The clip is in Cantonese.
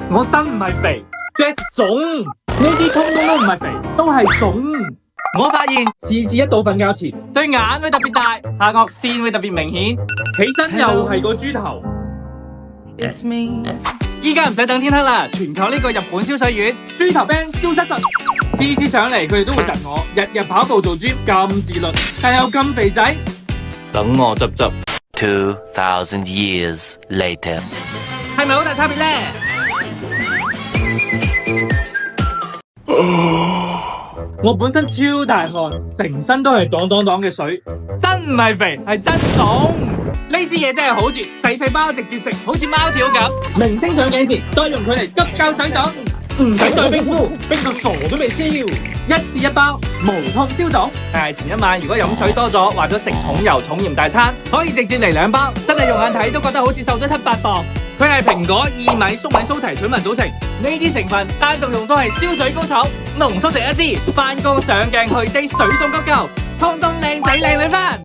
我真唔係肥，即係腫。呢啲通通都唔係肥，都係腫。我發現次次一到瞓覺前，對眼會特別大，下顎線會特別明顯，起身又係個豬頭。It's me. 依家唔使等天黑啦，全靠呢個日本消水丸豬頭 band 消失術。次次上嚟佢哋都會窒我，日日跑步做 gym 咁自律，但又咁肥仔。等我執執。 2,000 years later. 係咪好大差別呢？我本身超大汗，成身都係擋嘅水，真唔係肥，係真腫。呢支嘢真係好絕，細包直接食，好似貓條咁。明星上鏡前多用佢嚟急救水腫，唔使再冰敷，冰到傻都未燒。一次一包，無痛消腫。但係前一晚如果飲水多咗，或者食重油重鹽大餐，可以直接嚟2包，真係用眼睇都覺得好似瘦咗7-8磅。佢係蘋果、薏米、粟米、蘇提取物組成，呢啲成分單獨用都係消水高手，濃縮成一支，翻工上鏡去啲水腫急救，通通靚仔靚女返。